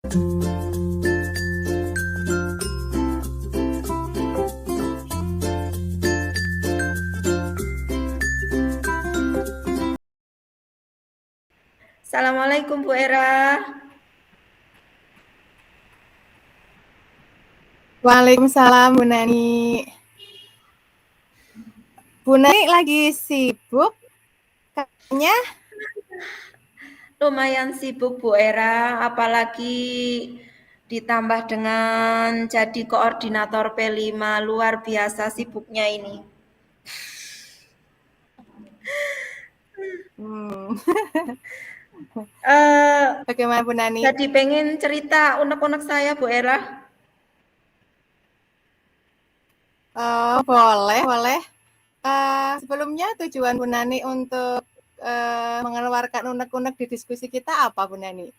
Assalamualaikum Bu Era. Waalaikumsalam Bu Nani. Bu Nani lagi sibuk kayaknya. Lumayan sibuk Bu Era, apalagi ditambah dengan jadi koordinator P5, luar biasa sibuknya ini. Bagaimana Bu Nani? Jadi pengen cerita unek-unek saya Bu Era. Boleh. Sebelumnya tujuan Bu Nani untuk mengeluarkan unek-unek di diskusi kita apa Bu Nani?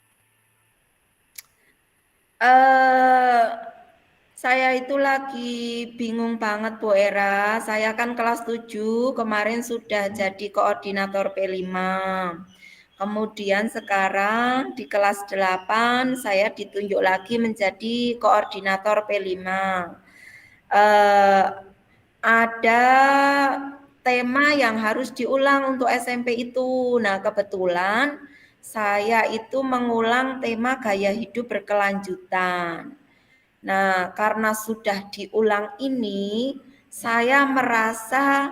Saya itu lagi bingung banget Bu Era. Saya kan kelas 7, kemarin sudah jadi koordinator P5. Kemudian sekarang di kelas 8 saya ditunjuk lagi menjadi koordinator P5. Ada tema yang harus diulang untuk SMP itu. Nah, kebetulan saya itu mengulang tema gaya hidup berkelanjutan. Nah, karena sudah diulang ini, saya merasa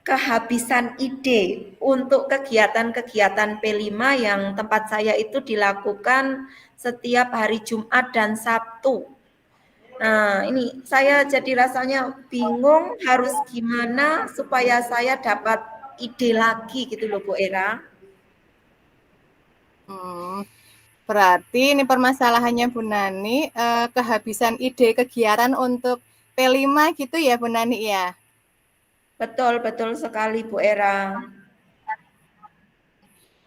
kehabisan ide untuk kegiatan-kegiatan P5 yang tempat saya itu dilakukan setiap hari Jumat dan Sabtu. Nah, ini saya jadi rasanya bingung harus gimana supaya saya dapat ide lagi gitu loh Bu Era. Berarti ini permasalahannya Bu Nani, kehabisan ide kegiatan untuk P5 gitu ya Bu Nani ya? Betul sekali Bu Era.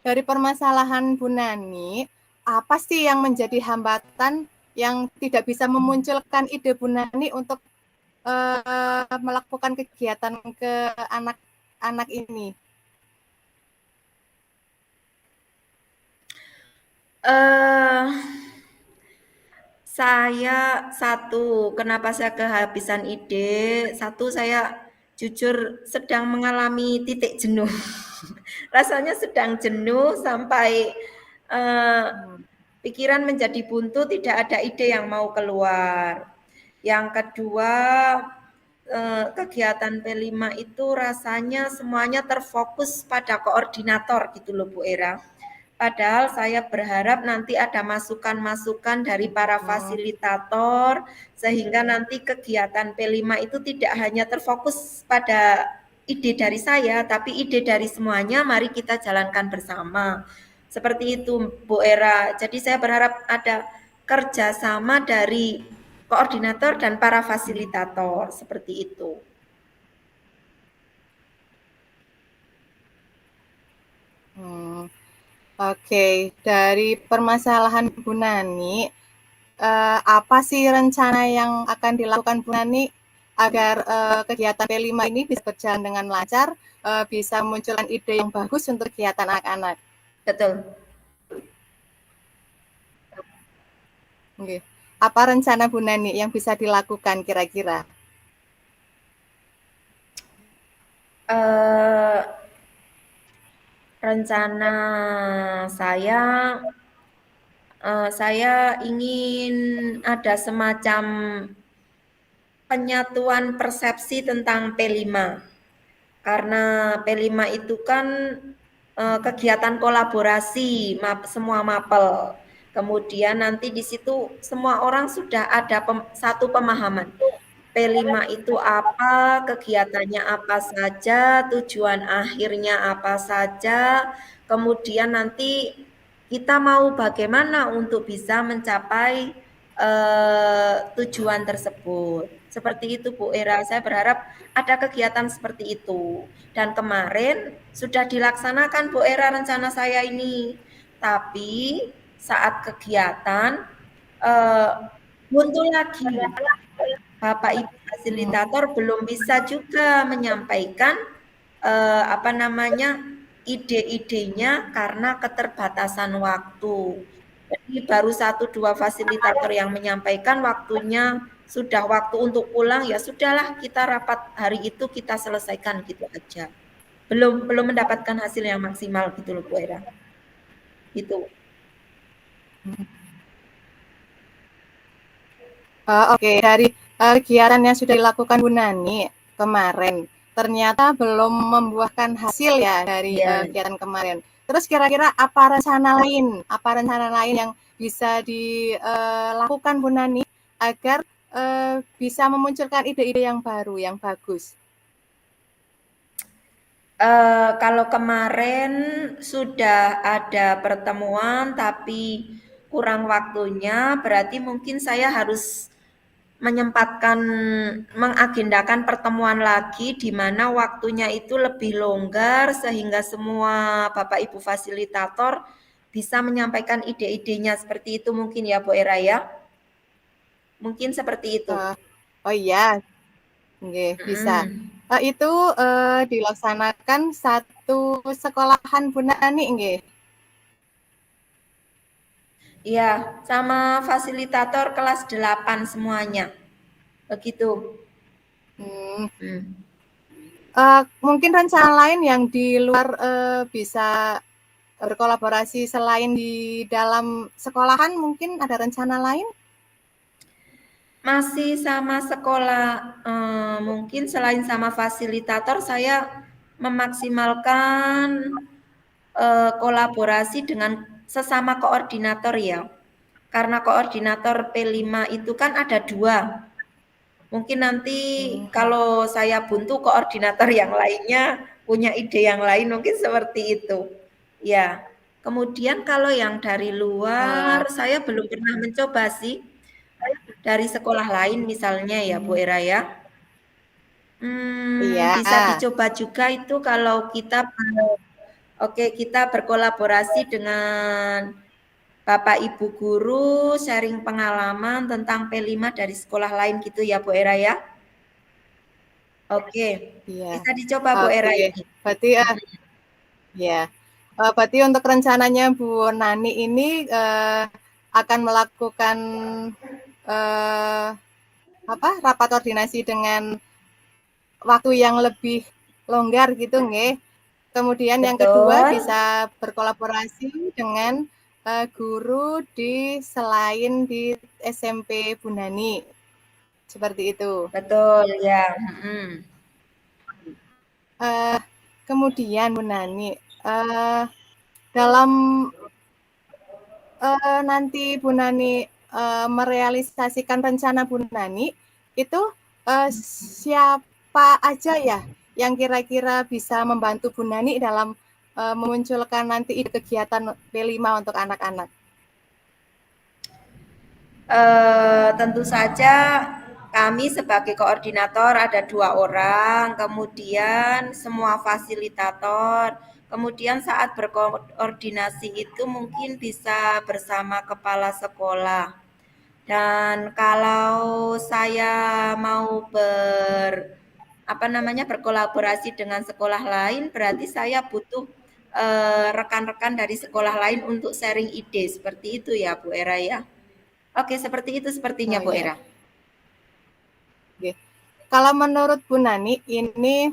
Dari permasalahan Bu Nani, apa sih yang menjadi hambatan yang tidak bisa memunculkan ide Bu Nani untuk melakukan kegiatan ke anak-anak ini? Eh Saya kenapa saya kehabisan ide? Satu, saya jujur sedang mengalami titik jenuh. Rasanya sedang jenuh sampai eh, pikiran menjadi buntu, tidak ada ide yang mau keluar. Yang kedua, kegiatan P5 itu rasanya semuanya terfokus pada koordinator gitu loh Bu Era. Padahal saya berharap nanti ada masukan-masukan dari para fasilitator sehingga nanti kegiatan P5 itu tidak hanya terfokus pada ide dari saya, tapi ide dari semuanya mari kita jalankan bersama. Seperti itu Bu Era. Jadi saya berharap ada kerjasama dari koordinator dan para fasilitator seperti itu. Oke, dari permasalahan Bu Nani, apa sih rencana yang akan dilakukan Bu Nani agar kegiatan P5 ini bisa berjalan dengan lancar, bisa munculkan ide yang bagus untuk kegiatan anak-anak? Betul. Oke. Apa rencana Bu Nani yang bisa dilakukan kira-kira? Rencana saya saya ingin ada semacam penyatuan persepsi tentang P5. Karena P5 itu kan kegiatan kolaborasi semua mapel. Kemudian nanti di situ semua orang sudah ada satu pemahaman. P5 itu apa, kegiatannya apa saja, tujuan akhirnya apa saja, kemudian nanti kita mau bagaimana untuk bisa mencapai tujuan tersebut. Seperti itu Bu Era, saya berharap ada kegiatan seperti itu. Dan kemarin sudah dilaksanakan Bu Era rencana saya ini. Tapi saat kegiatan muncul lagi Bapak Ibu fasilitator belum bisa juga menyampaikan ide-idenya karena keterbatasan waktu. Jadi baru 1-2 fasilitator yang menyampaikan, waktunya sudah waktu untuk pulang, ya sudahlah kita rapat hari itu kita selesaikan gitu aja. Belum belum mendapatkan hasil yang maksimal gitu loh Bu Era. Gitu. Oke, dari kegiatan yang sudah dilakukan Bu Nani kemarin, ternyata belum membuahkan hasil ya dari Ya. kegiatan kemarin. Terus kira-kira apa rencana lain yang bisa dilakukan Bu Nani agar bisa memunculkan ide-ide yang baru, yang bagus? Kalau kemarin sudah ada pertemuan tapi kurang waktunya, berarti mungkin saya harus menyempatkan mengagendakan pertemuan lagi di mana waktunya itu lebih longgar sehingga semua Bapak Ibu fasilitator bisa menyampaikan ide-idenya seperti itu mungkin ya Bu Era ya. Mungkin seperti itu. Oh iya, nggih, bisa. Mm. Itu dilaksanakan satu sekolahan Bu Nani nggih. Iya, sama fasilitator kelas 8 semuanya. Begitu. Hmm. Hmm. Mungkin rencana lain yang di luar bisa berkolaborasi selain di dalam sekolahan, mungkin ada rencana lain? Masih sama sekolah, mungkin selain sama fasilitator, saya memaksimalkan kolaborasi dengan sesama koordinator ya. Karena koordinator P5 itu kan ada 2. Mungkin nanti Hmm. kalau saya buntu koordinator yang lainnya punya ide yang lain mungkin seperti itu. Ya. Kemudian kalau yang dari luar Uh, saya belum pernah mencoba sih. Dari sekolah lain misalnya ya Bu Era ya. iya. Bisa dicoba juga itu kalau kita oke kita berkolaborasi dengan Bapak Ibu guru sharing pengalaman tentang P5 dari sekolah lain gitu ya Bu Era ya. Oke, Iya. bisa dicoba Bu Oke. Era ini. Berarti ya. Berarti untuk rencananya Bu Nani ini akan melakukan eh, apa rapat koordinasi dengan waktu yang lebih longgar gitu nggih. Kemudian yang kedua Betul, bisa berkolaborasi dengan guru di selain di SMP Bunani. Seperti itu. betul ya. Mm-mm. Uh, Kemudian Bunani, dalam nanti Bunani merealisasikan rencana Bunani, itu siapa aja ya yang kira-kira bisa membantu Bunani dalam memunculkan nanti ide kegiatan P5 untuk anak-anak? Tentu saja kami sebagai koordinator ada 2 orang, kemudian semua fasilitator, kemudian saat berkoordinasi itu mungkin bisa bersama kepala sekolah. Dan kalau saya mau berkolaborasi dengan sekolah lain, berarti saya butuh rekan-rekan dari sekolah lain untuk sharing ide seperti itu ya Bu Era ya. Oke, seperti itu sepertinya Oh Bu iya. Era. Oke. Kalau menurut Bu Nani, ini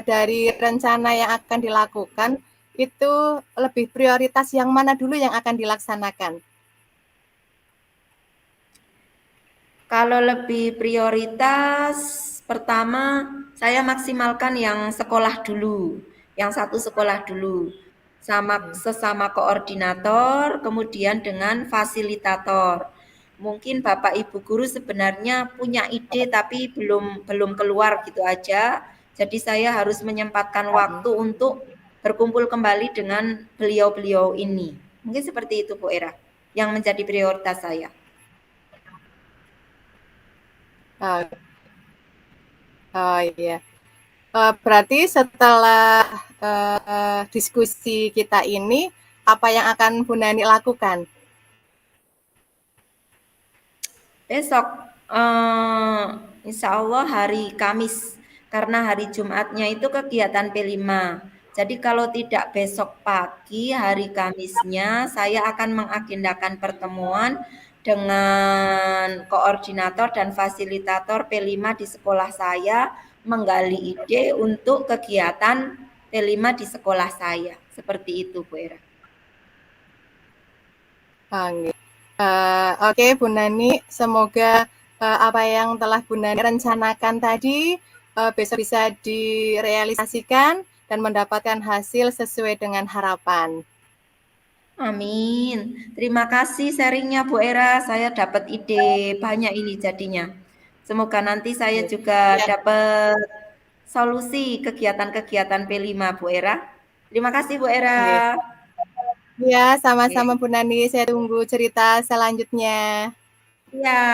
dari rencana yang akan dilakukan, itu lebih prioritas yang mana dulu yang akan dilaksanakan? Kalau lebih prioritas, pertama saya maksimalkan yang sekolah dulu, yang satu sekolah dulu, sama sesama koordinator, kemudian dengan fasilitator. Mungkin Bapak Ibu guru sebenarnya punya ide tapi belum belum keluar gitu aja. Jadi saya harus menyempatkan waktu untuk berkumpul kembali dengan beliau-beliau ini. Mungkin seperti itu Bu Era, yang menjadi prioritas saya. Oh, oh iya. Berarti setelah diskusi kita ini, apa yang akan Bu Nani lakukan? Besok, insya Allah hari Kamis, karena hari Jumatnya itu kegiatan P5. Jadi kalau tidak besok pagi, hari Kamisnya, saya akan mengagendakan pertemuan dengan koordinator dan fasilitator P5 di sekolah saya, menggali ide untuk kegiatan P5 di sekolah saya. Seperti itu, Bu Era. Oke, Bu Nani, semoga apa yang telah Bu Nani rencanakan tadi besok bisa direalisasikan dan mendapatkan hasil sesuai dengan harapan. Amin. Terima kasih sharingnya Bu Era. Saya dapat ide banyak ini jadinya. Semoga nanti saya juga Ya, dapat solusi kegiatan-kegiatan P5 Bu Era. Terima kasih Bu Era. ya, sama-sama Oke. Bu Nani. Saya tunggu cerita selanjutnya. Ya.